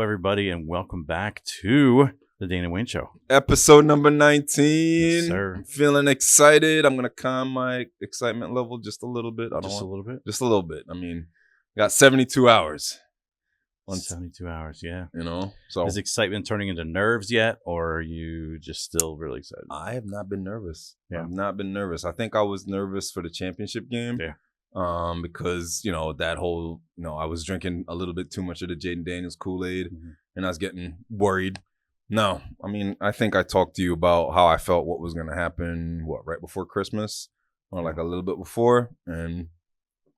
everybody, and welcome back to the Dana Wayne Show. Episode number 19. Yes, sir. I'm feeling excited. I'm going to calm my excitement level just a little bit. Just a little bit? Just a little bit. I mean, got 72 hours. 72 hours, yeah. You know, so is excitement turning into nerves yet, or are you just still really excited? I have not been nervous. Yeah. I've not been nervous. I think I was nervous for the championship game. Yeah. Because, you know, that whole, you know, I was drinking a little bit too much of the Jaden Daniels Kool-Aid and I was getting worried. No, I mean, I think I talked to you about how I felt what was going to happen, right before Christmas or like a little bit before, and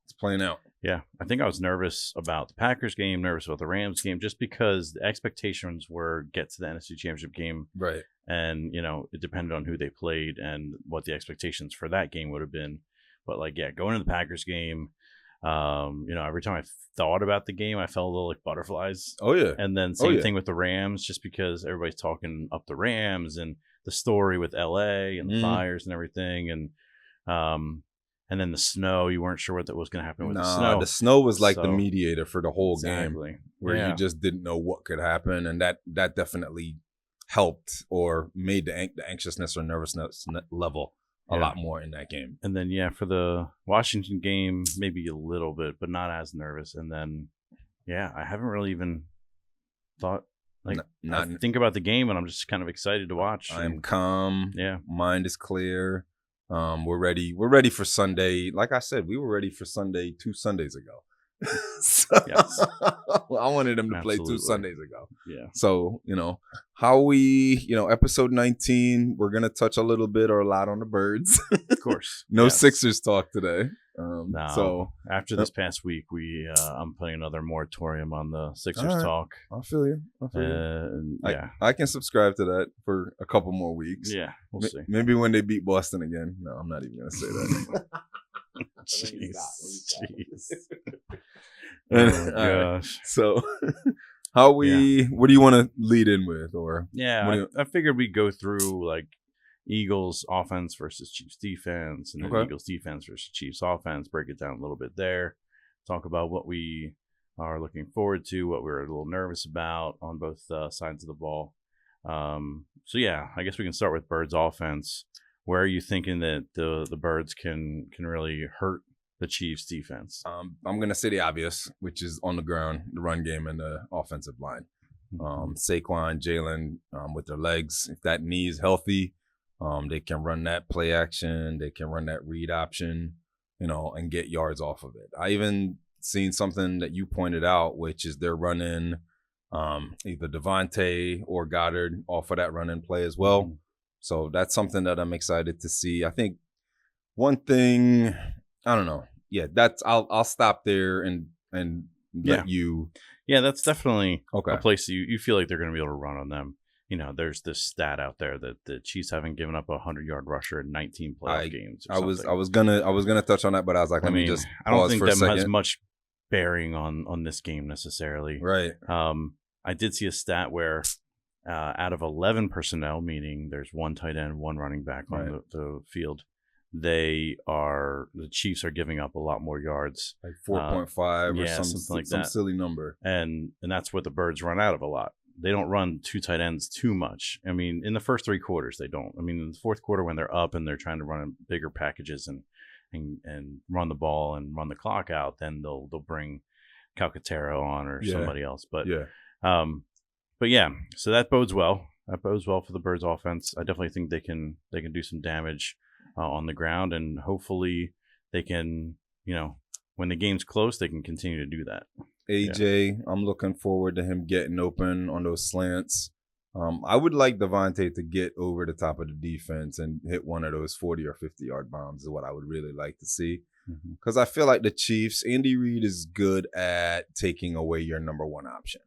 it's playing out. Yeah, I think I was nervous about the Packers game, nervous about the Rams game, just because the expectations were get to the NFC Championship game. Right. And, you know, it depended on who they played and what the expectations for that game would have been. But, like, yeah, going to the Packers game, you know, every time I thought about the game, I felt a little like butterflies. Oh, yeah. And then same thing with the Rams, just because everybody's talking up the Rams and the story with L.A. and the fires and everything. And then the snow, you weren't sure what was going to happen with the snow. The snow was like the mediator for the whole game, where you just didn't know what could happen. And that definitely helped or made the anxiousness or nervousness level a lot more in that game. And then, for the Washington game, maybe a little bit, but not as nervous. And then, I haven't really even thought, I think about the game, and I'm just kind of excited to watch. I'm calm. Yeah. Mind is clear. We're ready. We're ready for Sunday. Like I said, we were ready for Sunday 2 Sundays ago. So, yes. I wanted them to play 2 Sundays ago. Yeah. So, you know, episode 19, we're going to touch a little bit or a lot on the Birds. Of course. No Sixers talk today. No. So after this past week, I'm putting another moratorium on the Sixers talk. I feel you. I can subscribe to that for a couple more weeks. Yeah, we'll see. Maybe when they beat Boston again. No, I'm not even going to say that. Jeez. Oh, gosh. So, what do you want to lead in with? Or I figured we'd go through like Eagles offense versus Chiefs defense, and then Eagles defense versus Chiefs offense. Break it down a little bit there. Talk about what we are looking forward to, what we're a little nervous about on both sides of the ball. I guess we can start with Birds offense. Where are you thinking that the Birds can really hurt the Chiefs defense? I'm going to say the obvious, which is on the ground, the run game and the offensive line. Saquon, Jalen, with their legs, if that knee is healthy, they can run that play action, they can run that read option, you know, and get yards off of it. I even seen something that you pointed out, which is they're running either Devontae or Goddard off of that run-in play as well. So that's something that I'm excited to see. I think one thing, I don't know. Yeah, I'll stop there and let you. Yeah, that's definitely a place you feel like they're going to be able to run on them. You know, there's this stat out there that the Chiefs haven't given up a 100-yard rusher in 19 playoff games. I was gonna touch on that, but I was like, let me just. I don't think that has much bearing on this game necessarily. Right. I did see a stat where out of 11 personnel, meaning there's one tight end, one running back on the field, the Chiefs are giving up a lot more yards, like 4.5 or something like some that. Silly number, and that's what the Birds run out of a lot. They don't run 2 tight ends too much. I mean, in the first 3 quarters, they don't. I mean, in the fourth quarter when they're up and they're trying to run bigger packages and run the ball and run the clock out, then they'll bring Calcaterra on or somebody else. But so that bodes well. That bodes well for the Birds offense. I definitely think they can do some damage on the ground, and hopefully they can, you know, when the game's close, they can continue to do that. AJ, I'm looking forward to him getting open on those slants. I would like Devontae to get over the top of the defense and hit one of those 40 or 50-yard bombs is what I would really like to see. Because I feel like the Chiefs, Andy Reid is good at taking away your number one option.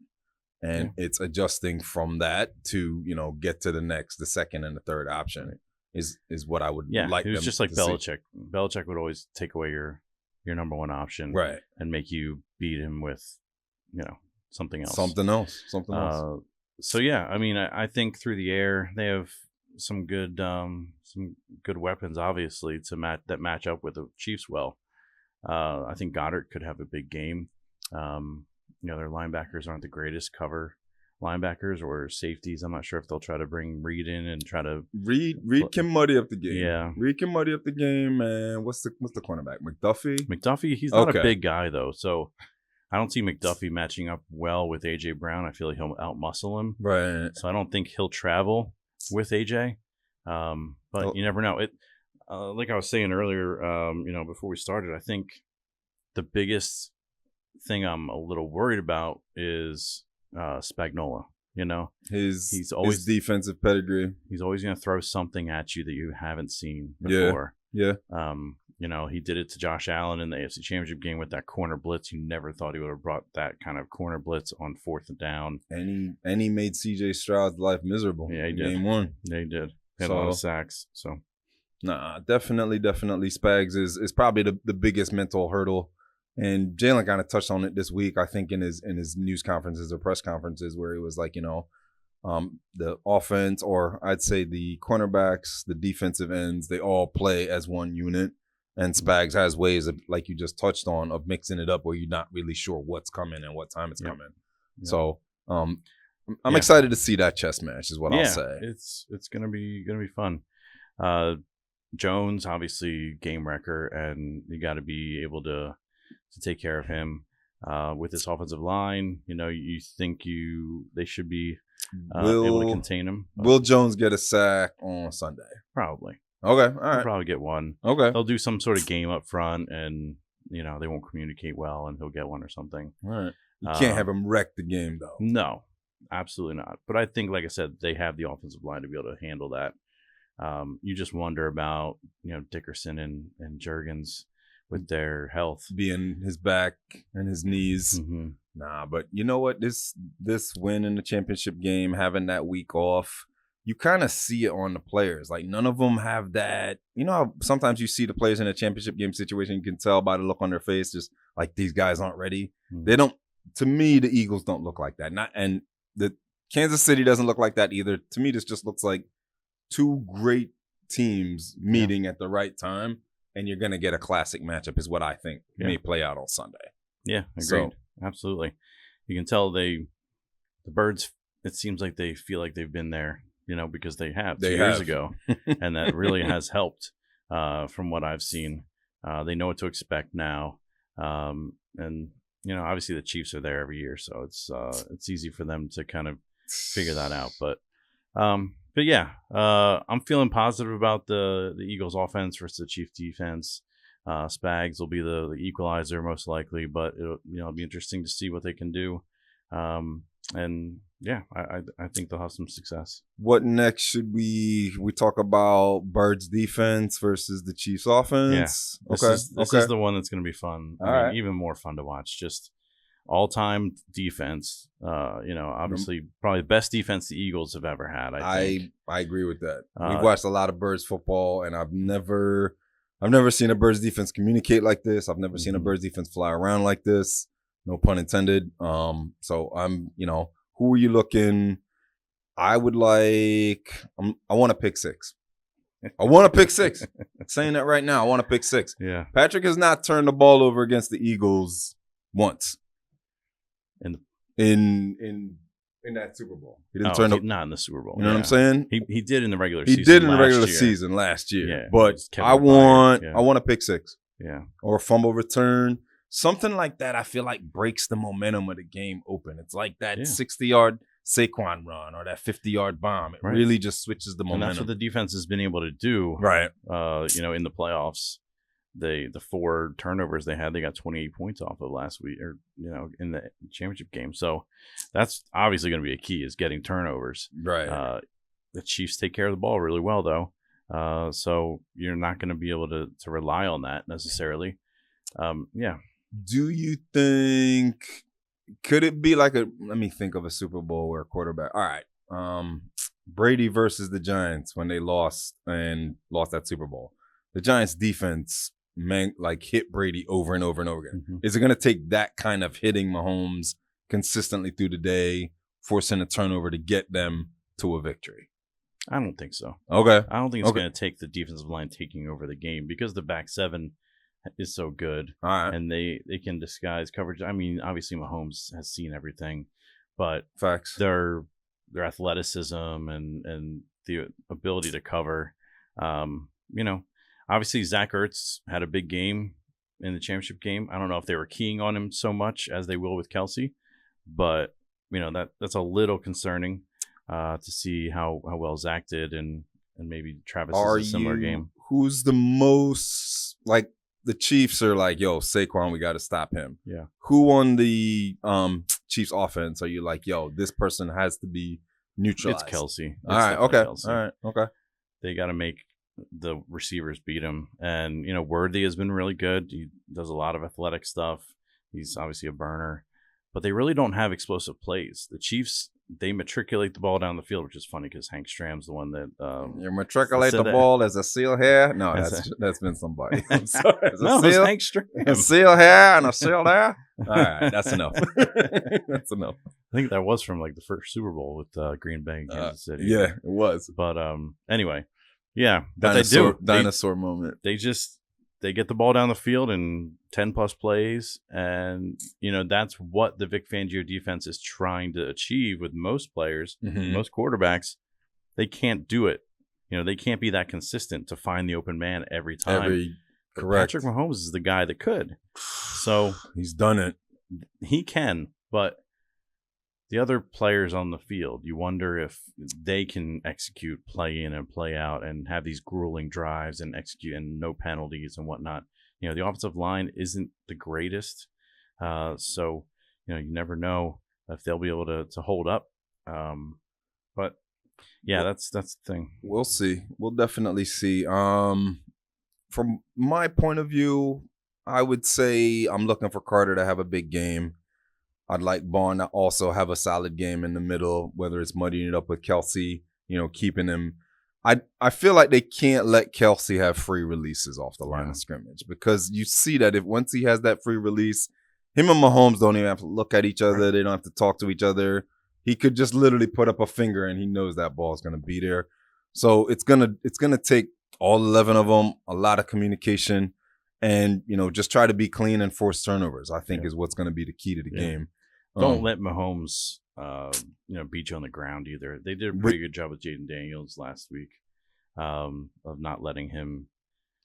And it's adjusting from that to, you know, get to the second and the third option is what I would like. It was them just like to Belichick. See. Belichick would always take away your number one option, right, and make you beat him with, you know, something else. Something else. So I mean, I think through the air they have some good weapons, obviously, that match up with the Chiefs well. I think Goddard could have a big game. You know, their linebackers aren't the greatest cover. linebackers or safeties. I'm not sure if they'll try to bring Reed in and try to Reed can muddy up the game. Yeah. Reed can muddy up the game, man. What's the cornerback? McDuffie, he's not a big guy though, so I don't see McDuffie matching up well with AJ Brown. I feel like he'll outmuscle him. Right. So I don't think he'll travel with AJ. But you never know. It like I was saying earlier, before we started, I think the biggest thing I'm a little worried about is Spagnuolo. He's always his defensive pedigree. He's always going to throw something at you that you haven't seen before. Yeah. He did it to Josh Allen in the AFC Championship game with that corner blitz. You never thought he would have brought that kind of corner blitz on 4th down. And he made CJ Stroud's life miserable. Yeah, he did. Game 1. Yeah, he did. Had a lot of sacks. So, definitely. Spags is probably the biggest mental hurdle. And Jalen kind of touched on it this week, I think, in his news conferences or press conferences, where he was like, the offense, or I'd say the cornerbacks, the defensive ends, they all play as one unit. And Spags has ways of, like you just touched on, of mixing it up where you're not really sure what's coming and what time it's coming. Yeah. So I'm excited to see that chess match, is what I'll say. It's gonna be fun. Jones, obviously game wrecker, and you got to be able to take care of him with this offensive line. You think they should be able to contain him. Will Jones get a sack on Sunday? Probably. Okay, all right. They'll probably get one. Okay. They'll do some sort of game up front, and they won't communicate well, and he'll get one or something. All right. You can't have him wreck the game, though. No, absolutely not. But I think, like I said, they have the offensive line to be able to handle that. You just wonder about Dickerson and Juergens with their health, being his back and his knees. Mm-hmm. Nah, but you know what? This win in the championship game, having that week off, you kind of see it on the players. Like, none of them have that. How sometimes you see the players in a championship game situation, you can tell by the look on their face, just like these guys aren't ready. Mm-hmm. They don't. To me, the Eagles don't look like that. And the Kansas City doesn't look like that either. To me, this just looks like two great teams meeting at the right time, and you're gonna get a classic matchup, is what I think may play out on Sunday. Yeah, agreed. So, absolutely. You can tell the Birds. It seems like they feel like they've been there. Because they have 2 years ago, and that really has helped from what I've seen. They know what to expect now, and obviously the Chiefs are there every year, so it's easy for them to kind of figure that out. But yeah, I'm feeling positive about the Eagles' offense versus the Chiefs' defense. Spags will be the equalizer most likely, but it'll be interesting to see what they can do. And yeah, I think they'll have some success. What next should we talk about? Birds defense versus the Chiefs offense. Yeah. This is the one that's going to be fun. Even more fun to watch. Just all-time defense. Obviously probably the best defense the Eagles have ever had. I agree with that. We've watched a lot of Birds football, and I've never seen a Birds defense communicate like this. I've never seen a Birds defense fly around like this. No pun intended. So I'm, who are you looking? I would like, I want to pick 6. I want to pick 6. I'm saying that right now. I want to pick 6. Yeah. Patrick has not turned the ball over against the Eagles once. In that Super Bowl. He didn't not in the Super Bowl. You know what I'm saying? He did in the regular season. He did in the regular season last year. Yeah, but I want to pick 6. Yeah. Or a fumble return. Something like that, I feel like, breaks the momentum of the game open. It's like that 60-yard Saquon run or that 50-yard bomb. It really just switches the momentum. And that's what the defense has been able to do. Right. In the playoffs, the 4 turnovers they had, they got 28 points off of last week, or in the championship game. So that's obviously going to be a key, is getting turnovers. Right. The Chiefs take care of the ball really well, though. So you're not going to be able to rely on that necessarily. Yeah. Do you think, could it be like let me think of a Super Bowl where a quarterback, all right, Brady versus the Giants when they lost that Super Bowl. The Giants defense, hit Brady over and over and over again. Mm-hmm. Is it going to take that kind of hitting Mahomes consistently through the day, forcing a turnover to get them to a victory? I don't think so. Okay. I don't think it's going to take the defensive line taking over the game, because the back 7 is so good. All right. And they can disguise coverage. I mean, obviously Mahomes has seen everything, but Facts. their athleticism and the ability to cover. Obviously Zach Ertz had a big game in the championship game. I don't know if they were keying on him so much as they will with Kelce, but that's a little concerning to see how well Zach did, and maybe Travis is a similar game. Who's the most, like, the Chiefs are like, yo, Saquon, we got to stop him. Yeah. Who on the Chiefs offense are you like, yo, this person has to be neutralized? It's Kelce. All right. Okay. Kelce. All right. Okay. They got to make the receivers beat him. And, Worthy has been really good. He does a lot of athletic stuff. He's obviously a burner. But they really don't have explosive plays. The Chiefs, they matriculate the ball down the field, which is funny because Hank Stram's the one that you matriculate the ball as a seal hair. No, that's been somebody. I'm sorry. It's Hank Stram. A seal here and a seal there. All right, that's enough. That's enough. I think that was from like the first Super Bowl with Green Bay and Kansas City. Yeah, it was. But anyway, yeah, dinosaur moment. They get the ball down the field in 10 plus plays. And, that's what the Vic Fangio defense is trying to achieve with most players, most quarterbacks. They can't do it. They can't be that consistent to find the open man every time. Correct. Patrick Mahomes is the guy that could. So he's done it. He can, but the other players on the field, you wonder if they can execute play in and play out and have these grueling drives and execute and no penalties and whatnot. The offensive line isn't the greatest. So, you never know if they'll be able to hold up. But yeah, that's the thing. We'll see. We'll definitely see. From my point of view, I would say I'm looking for Carter to have a big game. I'd like Bond to also have a solid game in the middle, whether it's muddying it up with Kelce, keeping him. I feel like they can't let Kelce have free releases off the line of scrimmage, because you see that if once he has that free release, him and Mahomes don't even have to look at each other. They don't have to talk to each other. He could just literally put up a finger and he knows that ball is going to be there. So it's gonna take all 11 of them, a lot of communication, and just try to be clean and force turnovers. I think is what's going to be the key to the game. Don't let Mahomes, beat you on the ground either. They did a pretty good job with Jaden Daniels last week, of not letting him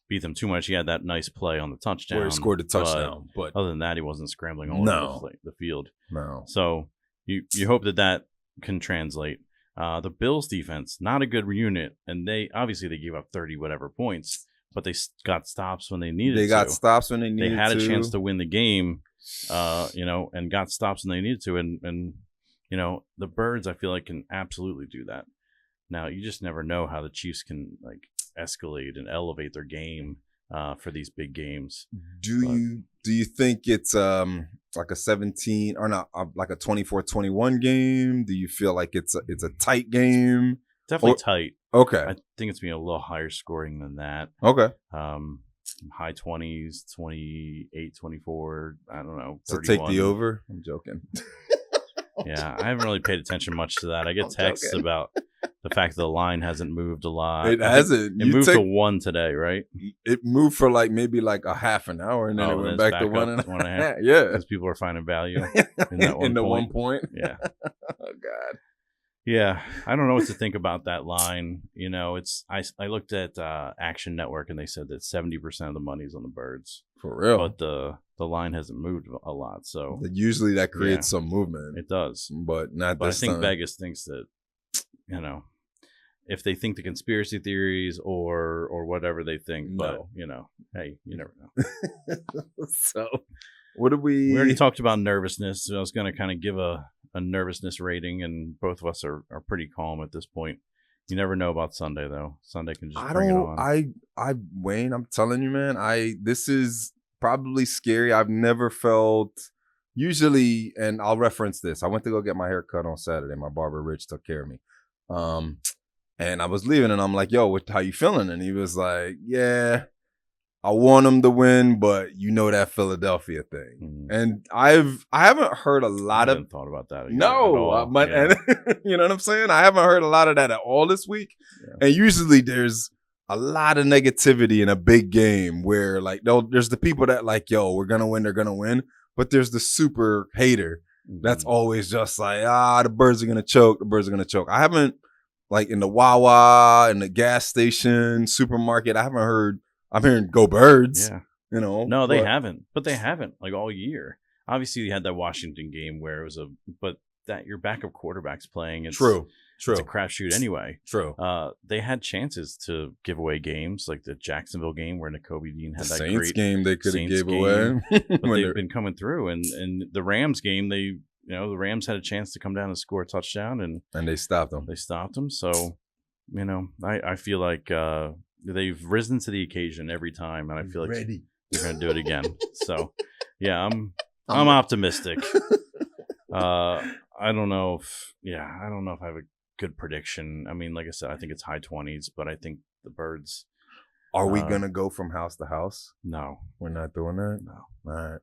beat them too much. He had that nice play on the touchdown, where he scored a touchdown, but other than that, he wasn't scrambling all over the field. No. So you hope that can translate. The Bills defense, not a good unit, and they gave up 30 whatever points, but they got stops when they needed to. They got stops when they needed to. They had a chance to win the game, and got stops when they needed to. And the Birds, I feel like, can absolutely do that. Now, you just never know how the Chiefs can escalate and elevate their game for these big games. Do you think it's like a 17 or not, like a 24-21 game? Do you feel like it's a tight game? Definitely tight. Okay. I think it's being a little higher scoring than that. Okay. High 20s, 28, 24, I don't know. 31. So take the over? I'm joking. Yeah, I haven't really paid attention much to that. I get texts about the fact that the line hasn't moved a lot. It hasn't. It moved to 1 today, right? It moved for maybe a half an hour, and then it went back to 1.5. Yeah. Because people are finding value in that 1 point. Yeah. Oh, God. Yeah, I don't know what to think about that line. I looked at Action Network, and they said that 70% of the money's on the Birds. For real. But the line hasn't moved a lot, so usually that creates some movement. It does, but not. But I think time. Vegas thinks that, if they think the conspiracy theories or whatever they think, but hey, you never know. So, what do we? We already talked about nervousness. So I was going to kind of give a nervousness rating, and both of us are pretty calm at this point. You never know about Sunday, though. Sunday can just bring it on. Wayne, I'm telling you, man, this is probably scary. I've never felt, usually, and I'll reference this. I went to go get my hair cut on Saturday. My barber, Rich, took care of me. And I was leaving, and I'm like, yo, how you feeling? And he was like, yeah, I want him to win, but that Philadelphia thing. Mm-hmm. And I haven't heard a lot of thought about that. And you know what I'm saying? I haven't heard a lot of that at all this week. Yeah. And usually there's a lot of negativity in a big game where there's the people that yo, we're gonna win, they're gonna win, but there's the super hater That's always just like, the Birds are going to choke. The Birds are going to choke. I haven't, like in the Wawa, in the gas station, supermarket, I'm hearing Go Birds. Yeah. You know. No, they haven't. But they haven't, like, all year. Obviously, you had that Washington game where it was but that your backup quarterback's playing. True. It's a crapshoot anyway. True. They had chances to give away games, like the Jacksonville game where Nakobe Dean had that Saints great game they could have gave game, away. But they've been coming through, and the Rams game, the Rams had a chance to come down and score a touchdown, and they stopped them. So, I feel like they've risen to the occasion every time, and I feel like they're going to do it again. So, yeah, I'm optimistic. I don't know if I have a good prediction. I mean, like I said, I think it's high 20s, but I think the Birds. Are we gonna go from house to house? No, we're not doing that. No, all right.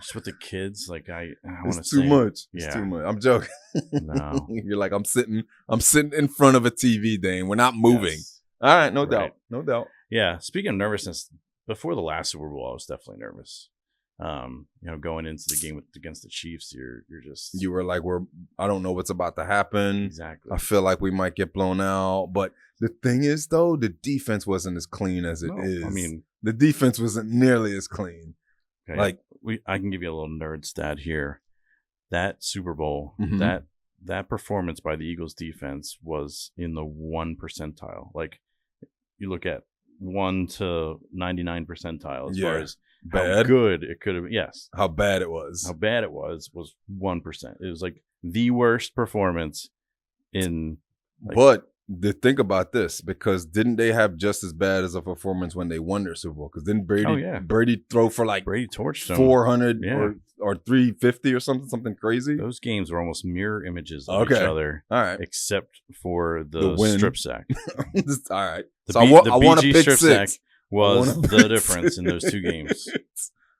Just with the kids, like I want to. It's too much. It's too much. I'm joking. No, you're like I'm sitting in front of a TV, Dane. We're not moving. Yes. All right, no doubt. Yeah. Speaking of nervousness, before the last Super Bowl, I was definitely nervous. Going into the game against the Chiefs, you were like, I don't know what's about to happen. Exactly. I feel like we might get blown out. But the thing is, though, the defense wasn't as clean as it is. I mean, the defense wasn't nearly as clean. Okay. Like I can give you a little nerd stat here. That Super Bowl, that performance by the Eagles defense was in the 1 percentile. Like you look at 1 to 99 percentile as far as bad. How good it could have. Yes. How bad it was. 1%. It was like the worst performance in. But think about this, because didn't they have just as bad as a performance when they won their Super Bowl? Because didn't Brady throw for like Brady torched 400 or 350 or something crazy? Those games were almost mirror images of each other. All right. Except for the strip sack. All right. So I want a pick six. Was the difference in those two games.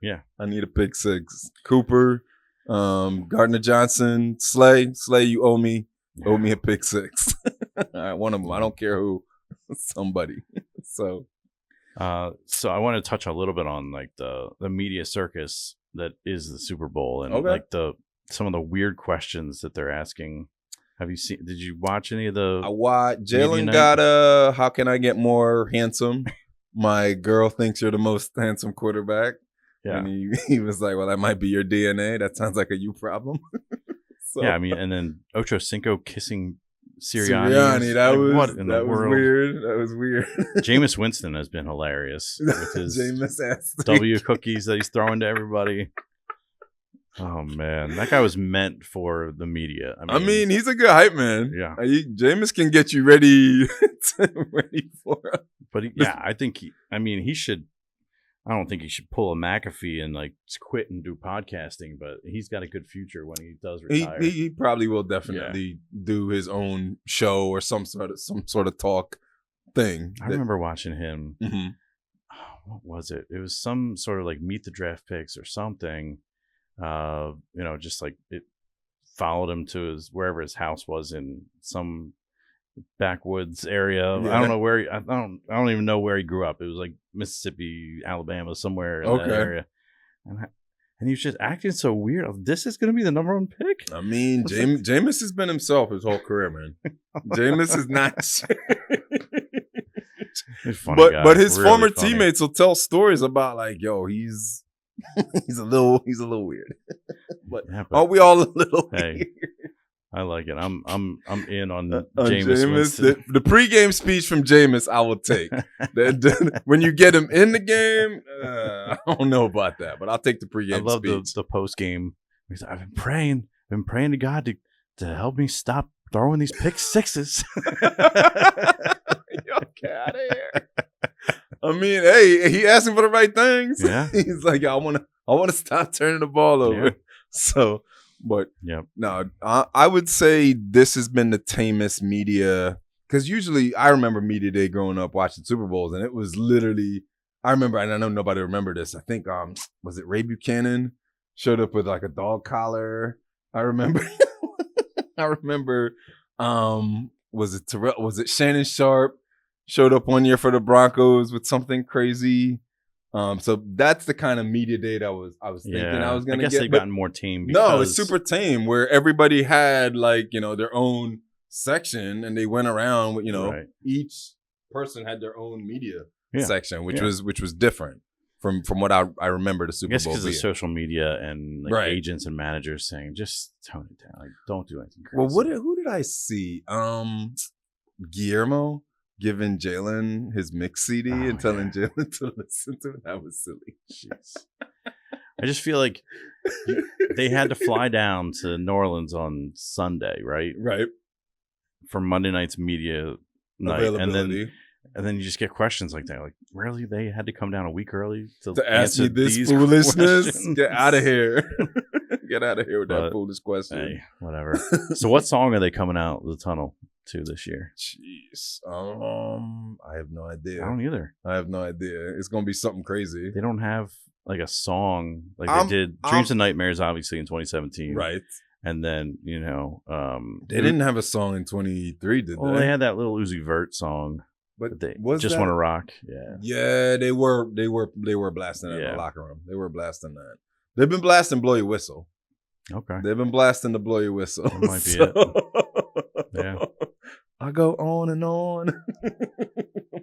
Yeah. I need a pick six. Cooper, Gardner Johnson, Slay, you owe me a pick six. All right, one of them. I don't care who. Somebody. So I want to touch a little bit on like the media circus that is the Super Bowl and like some of the weird questions that they're asking. Did you watch any of the I watched Jalen got how can I get more handsome? My girl thinks you're the most handsome quarterback. Yeah. And he was like, well, that might be your DNA. That sounds like a you problem. Yeah, I mean, and then Ocho Cinco kissing Sirianni. That was weird. That was weird. Jameis Winston has been hilarious with his W cookies that he's throwing to everybody. Oh, man. That guy was meant for the media. I mean he's a good hype man. Yeah. Jameis can get you ready for it. But I think he should. I don't think he should pull a McAfee and like quit and do podcasting, but he's got a good future when he does retire. He probably will definitely do his own show or some sort of talk thing. I remember watching him. Mm-hmm. What was it? It was some sort of like Meet the Draft Picks or something. Just like it followed him to wherever his house was in some backwoods area. Yeah. I don't know where I don't even know where he grew up. It was like Mississippi, Alabama, somewhere in that area. And he was just acting so weird. This is going to be the number 1 pick. I mean, Jameis has been himself his whole career, man. Jameis is not. But his really former teammates will tell stories about like, yo, he's a little weird. But aren't we all a little weird? I like it. I'm in on Jameis. The pregame speech from Jameis, I will take. When you get him in the game, I don't know about that, but I'll take the pregame. I love speech. the post game. I've been praying to God to help me stop throwing these pick sixes. Get out of here. I mean, hey, he asking for the right things. Yeah, he's like, I want to stop turning the ball over. Yeah. So. But no, I would say this has been the tamest media, because usually I remember media day growing up watching Super Bowls, and it was literally, I remember, and I know nobody remembered this. I think was it Ray Buchanan showed up with like a dog collar? I remember. Was it Shannon Sharp showed up one year for the Broncos with something crazy? So that's the kind of media day that I was thinking I was gonna I guess get. they've But gotten more tame. no, it's super tame where everybody had like, their own section and they went around with, Right. each person had their own media Yeah. section, which Yeah. was different from what I remember the I Super guess Bowl because of being. social media and like Right. agents and managers saying, just tone it down. Like, don't do anything crazy. Well, who did I see? Guillermo giving Jalen his mix CD and telling Jalen to listen to it. That was silly. Jeez. I just feel like they had to fly down to New Orleans on Sunday, right? Right. For Monday night's media night. Availability. And then you just get questions like that. Like, really? They had to come down a week early to ask me answer this these foolishness? questions? Get out of here. Get out of here with that But, foolish question. Hey, whatever. So what song are they coming out the tunnel to this year? Jeez. I have no idea. I don't either. I have no idea. It's gonna be something crazy. They don't have like a song like they did Dreams and Nightmares, obviously, in 2017. Right. And then, they didn't have a song in 23, did well, they? they had that little Uzi Vert song. But They was just that- want to rock. Yeah. Yeah, they were blasting that in Yeah. the locker room. They were blasting that. They've been blasting Blow Your Whistle. Okay. They've been blasting the Blow Your Whistle. That might be it. Yeah. I go on and on.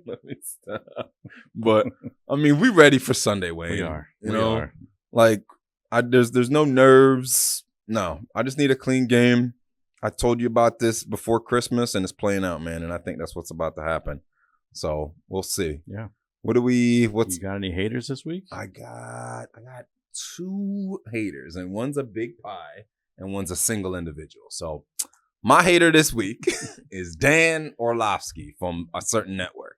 Let me stop. But I mean, we ready for Sunday, Wayne. We are. You We know, are. like there's no nerves. No, I just need a clean game. I told you about this before Christmas, and it's playing out, man. And I think that's what's about to happen. So we'll see. Yeah. You You got any haters this week? I got 2 haters, and one's a big pie and one's a single individual. So my hater this week is Dan Orlovsky from a certain network.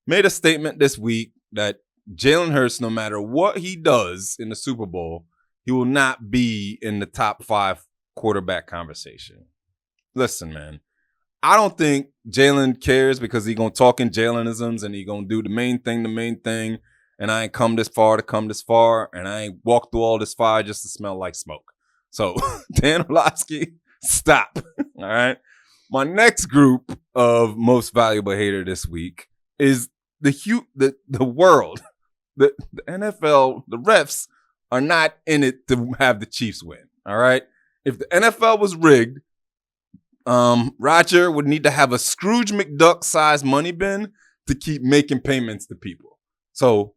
Made a statement this week that Jalen Hurts, no matter what he does in the Super Bowl, he will not be in the top 5 quarterback conversation. Listen, man. I don't think Jalen cares because he gonna talk in Jalenisms and he gonna do the main thing. And I ain't come this far to come this far, and I ain't walked through all this fire just to smell like smoke. So Dan Orlovsky, stop. All right. My next group of most valuable hater this week is the world, the NFL. The refs are not in it to have the Chiefs win. All right. If the NFL was rigged, Roger would need to have a Scrooge McDuck sized money bin to keep making payments to people. So,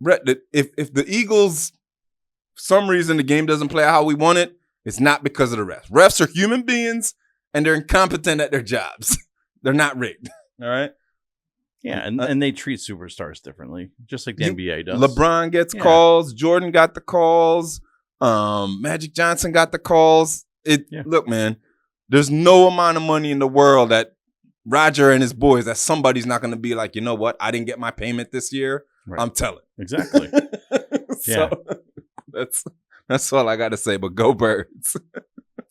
if the Eagles, for some reason, the game doesn't play out how we want it, it's not because of the refs. Refs are human beings and they're incompetent at their jobs. They're not rigged. All right. Yeah, and they treat superstars differently, just like the NBA does. LeBron gets calls. Jordan got the calls. Magic Johnson got the calls. Look, man, there's no amount of money in the world that Roger and his boys that somebody's not going to be like, you know what? I didn't get my payment this year. Right. I'm telling. Exactly. So that's all I got to say. But go Birds.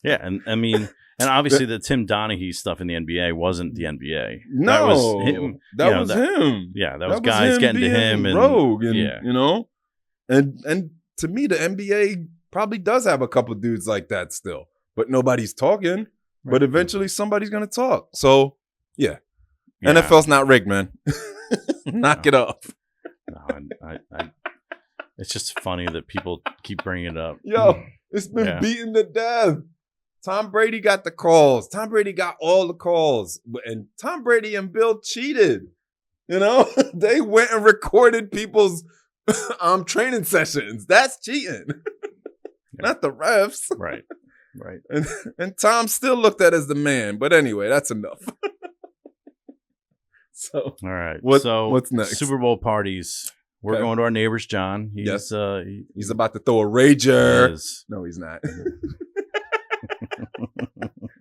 Yeah, and I mean, and obviously the Tim Donaghy stuff in the NBA wasn't the NBA. No, that was him. That was him. Yeah, that was guys getting to him and rogue, and and to me, the NBA probably does have a couple dudes like that still, but nobody's talking. Right. But eventually, somebody's gonna talk. So yeah. NFL's not rigged, man. Knock it off. No, it's just funny that people keep bringing it up. Yo, it's been beaten to death. Tom Brady got the calls. Tom Brady got all the calls. And Tom Brady and Bill cheated. They went and recorded people's training sessions. That's cheating. Not the refs. Right. And Tom still looked at as the man. But anyway, that's enough. So, all right. What's next? Super Bowl parties. We're going to our neighbor's John. He's about to throw a rager. No, he's not.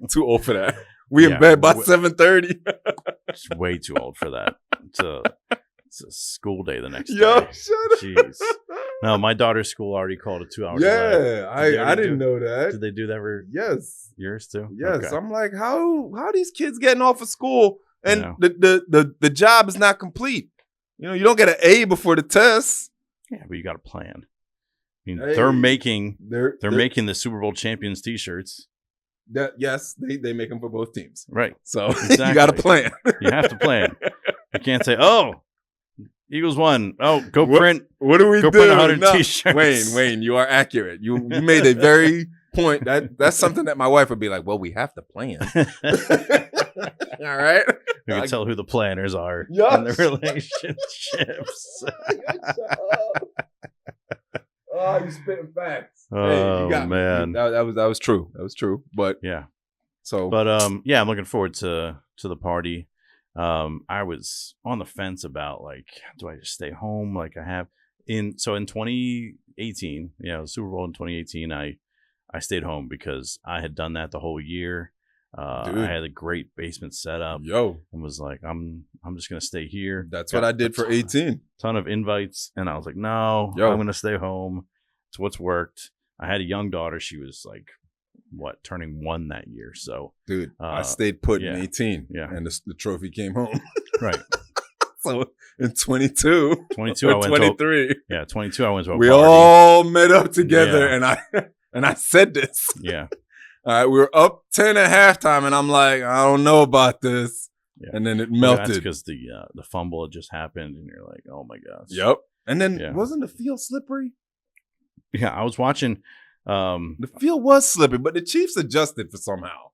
Too old for that. We in bed by 7:30. Just way too old for that. It's a school day the next day. Yo, shut Jeez. No, my daughter's school already called a 2-hour delay. Yeah, I didn't know that. Did they do that for yours too? Yes. Okay. I'm like, how these kids getting off of school and the job is not complete? You don't get an A before the test. Yeah, but you got a plan. I mean, they're making the Super Bowl champions T-shirts. Yes, they make them for both teams. Right. So exactly. You got to plan. You have to plan. You can't say, "Oh, Eagles won. Oh, go What- print. What do we Go do? print 100 t-shirts. Wayne, you are accurate. You made a very point. That's something that my wife would be like, well, we have to plan. All right. We can tell who the planners are Yes. in the relationships. Oh, you spitting facts. Oh, you got me. man. That was true. That was true. But Yeah. so But yeah, I'm looking forward to the party. I was on the fence about like, do I just stay home? Like I have in 2018, Super Bowl in 2018, I stayed home because I had done that the whole year. Dude. I had a great basement setup and was like, I'm just gonna stay here. That's what I did for 18. Ton of invites, and I was like, no, I'm gonna stay home. It's what's worked. I had a young daughter. She was like, turning 1 that year. So, Dude, I stayed put in yeah. 18. Yeah. And the trophy came home. Right. So in 22, 22, I or went 23, 22, I went to a we party. all met up together, Yeah. and I said this. Yeah. All right, we were up 10 at halftime, and I'm like, I don't know about this. Yeah. And then it That's melted. because the fumble had just happened, and you're like, oh my gosh. Yep. And then Yeah. wasn't the field slippery? Yeah, I was watching. The field was slippery, but the Chiefs adjusted for somehow.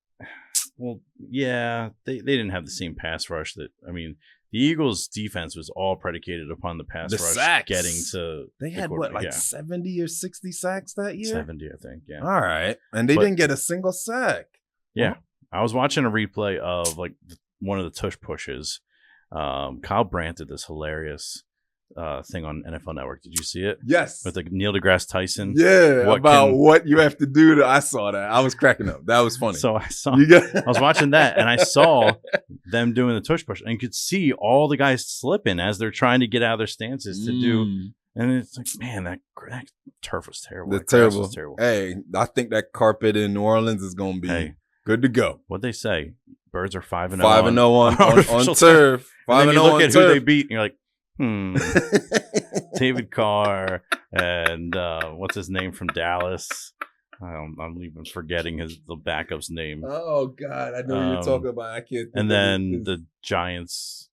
Well, yeah, they didn't have the same pass rush that. I mean, the Eagles' defense was all predicated upon the pass The rush sacks. getting to. They the had quarterback. like 70 or 60 sacks that year? 70, I think. Yeah. All right. And they But- didn't get a single sack. Yeah, I was watching a replay of like one of the tush pushes. Kyle Brandt did this hilarious thing on NFL Network. Did you see it? Yes. With like Neil deGrasse Tyson. Yeah, What about can- what you have to do to. I saw that. I was cracking up. That was funny. So I saw. you got. I was watching that, and I saw them doing the tush push, and you could see all the guys slipping as they're trying to get out of their stances to do. And it's like, man, that turf was terrible. The That grass terrible. was terrible. Hey, I think that carpet in New Orleans is going to be Hey, good to go. what'd they say? Birds are 5-0. 5-0 on artificial turf. And then 5-0 you look on at who they turf. beat, and you're like, David Carr and what's his name from Dallas? I'm even forgetting the backup's name. Oh God, I know what you're talking about. I can't. Think And of then it. the Giants.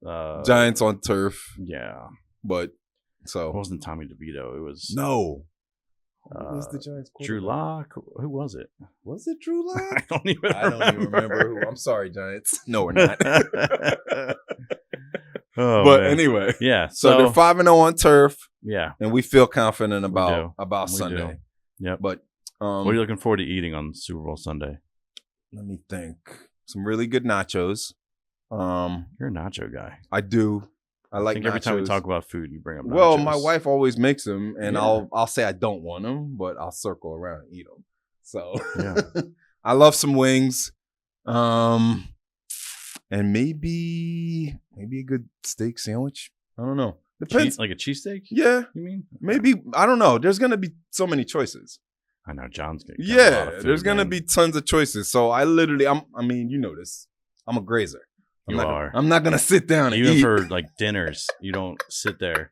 Giants on turf, Yeah, but it so wasn't Tommy DeVito. It was no. Who was the Giants? Drew quarterback? Lock. Who was it? Was it Drew Lock? I don't even remember who. I'm sorry, Giants. No, we're not. Oh, but man. anyway, Yeah. so they're 5-0 on turf, yeah. and we feel confident do. about We Sunday. do. Yep. But What are you looking forward to eating on Super Bowl Sunday? let me think. Some really good nachos. You're a nacho guy. I do. I like think nachos. every time we talk about food, you bring up nachos. Well, my wife always makes them, and Yeah. I'll say I don't want them, but I'll circle around and eat them. So Yeah. I love some wings, and maybe a good steak sandwich. I don't know. Depends. Like a cheesesteak? Yeah, You mean? maybe. I don't know. There's gonna be so many choices. I know John's gonna get a lot Yeah, of food, there's gonna man. be tons of choices. So I mean, you know this. I'm a grazer. You are. I'm not gonna sit down and Even eat. for like dinners, you don't sit there.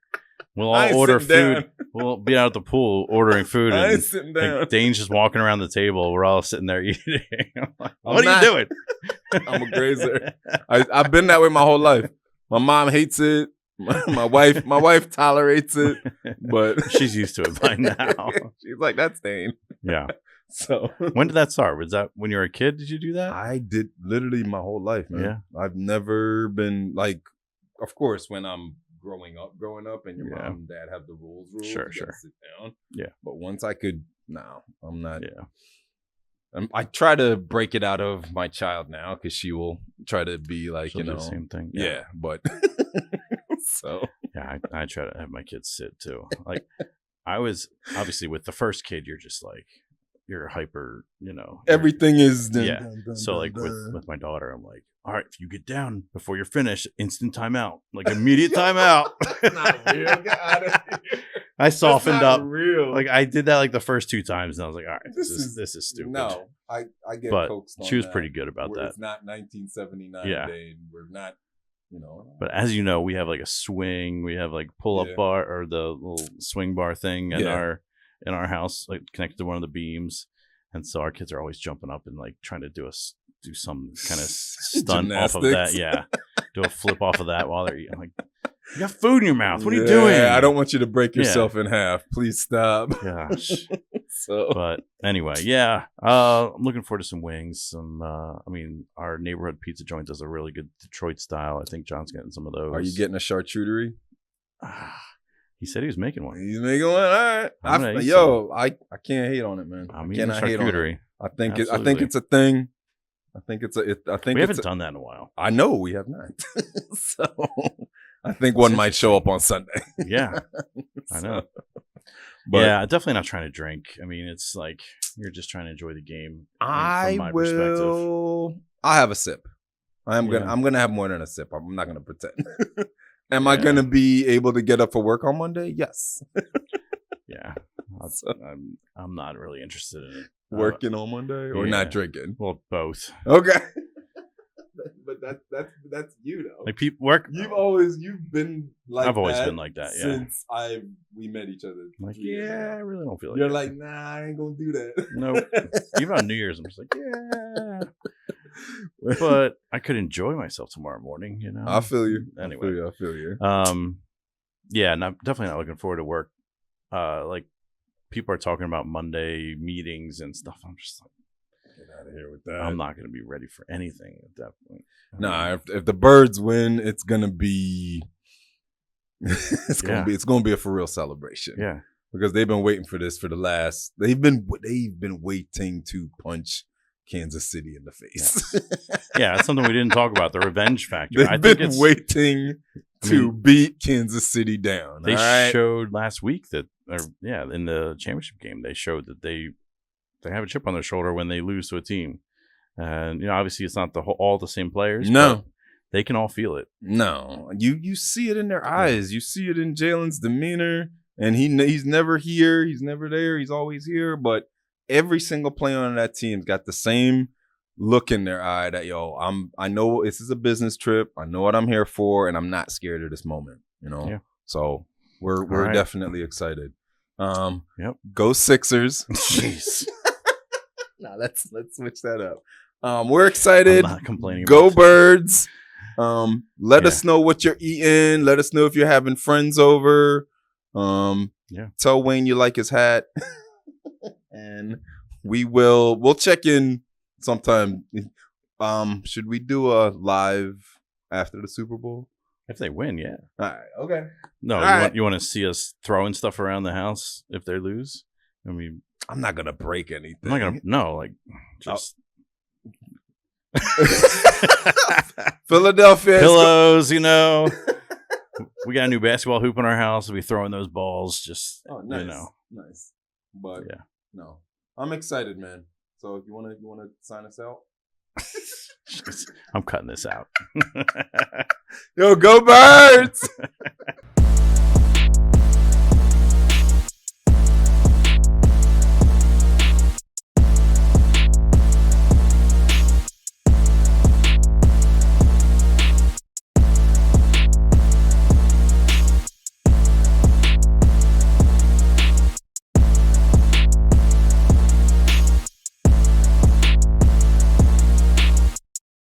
We'll I all ain't order sitting food. We'll be out at the pool ordering food, I and ain't sitting down. like, Dane's just walking around the table. We're all sitting there eating. I'm like, I'm what are not- you doing? I'm a grazer. I've been that way my whole life. My mom hates it. My wife tolerates it, but She's used to it by now. she's like, that's Dane. Yeah. So When did that start? Was that when you were a kid? Did you do that? I did literally my whole life, man. Yeah. I've never been like, of course, when I'm growing up, and your Yeah. mom and dad have the rules. Sure, you gotta sure. sit down. Yeah. But once I could, no, I'm not. Yeah. I try to break it out of my child now because she will try to be like, She'll do the same thing. Yeah, but so Yeah, I try to have my kids sit too. Like I was obviously with the first kid, you're just like you're hyper, you're- everything is Yeah. So like with my daughter, I'm like, all right, if you get down before you're finished, instant timeout, like immediate timeout. Not real. Get out of here. I softened That's not up. Real. Like I did that like the first 2 times, and I was like, all right, this is stupid. No, I get But coaxed on she was that, pretty good about where that. It's not 1979 Yeah. day, and we're not, But as you know, we have like a swing, we have like pull up Yeah. bar or the little swing bar thing in Yeah. our house, like connected to one of the beams, and so our kids are always jumping up and like trying to do some kind of stunt off of that. Gymnastics. Yeah, do a flip off of that while they're eating. I'm like, You got food in your mouth. What are you doing? I don't want you to break yourself in half. Please stop. Gosh. So, but anyway, yeah. I'm looking forward to some wings. Our neighborhood pizza joint does a really good Detroit style. I think John's getting some of those. are you getting a charcuterie? He said he was making one. He's making one. All right. I can't hate on it, man. I'm eating charcuterie. I think it's a thing. We haven't done that in a while. I know we have not. So I think one might show up on Sunday. Yeah, I know. But yeah, definitely not trying to drink. I mean, it's like you're just trying to enjoy the game. From my perspective. I'll have a sip. I'm gonna have more than a sip. I'm not gonna pretend. Am I gonna be able to get up for work on Monday? Yes. Yeah, I'm not really interested in it. Working on Monday or not drinking? Well, both. Okay. But that's you though. Like people work. You've been like I've always been like that. Yeah. Since we met each other. Like I really don't feel like you're that. like, nah, I ain't gonna do that. Nope. Even on New Year's, I'm just like, yeah. But I could enjoy myself tomorrow morning. You know. I feel you. Anyway, I feel you. Yeah, definitely not looking forward to work. Like people are talking about Monday meetings and stuff. I'm just like, get out of here with that. I'm not going to be ready for anything at that point. Nah, if the Birds win, it's gonna be it's gonna be a for real celebration. Yeah, because they've been waiting for this for the last. They've been waiting to punch Kansas City in the face. Yeah, that's something we didn't talk about. The revenge factor. They've been waiting to beat Kansas City down. They showed last week that, in the championship game, they showed that they have a chip on their shoulder when they lose to a team. And obviously, it's not all the same players. No, but they can all feel it. No, you see it in their eyes. You see it in Jalen's demeanor, and he's never here. He's never there. He's always here. But every single player on that team's got the same look in their eye that I know this is a business trip. I know what I'm here for, and I'm not scared of this moment. Yeah. So we're definitely excited. Yep. Go Sixers. Jeez. No, let's switch that up. We're excited. I'm not complaining. Go Birds. Let us know what you're eating. Let us know if you're having friends over. Tell Wayne you like his hat. And we'll check in sometime. Should we do a live after the Super Bowl? If they win, yeah. All right. Okay. No, you want to see us throwing stuff around the house if they lose? I mean, I'm not gonna break anything. I'm not gonna. No, like just Philadelphia pillows. We got a new basketball hoop in our house. We'll be throwing those balls. Just nice. Nice. But no, I'm excited, man. So if you wanna sign us out, I'm cutting this out. Yo, go Birds!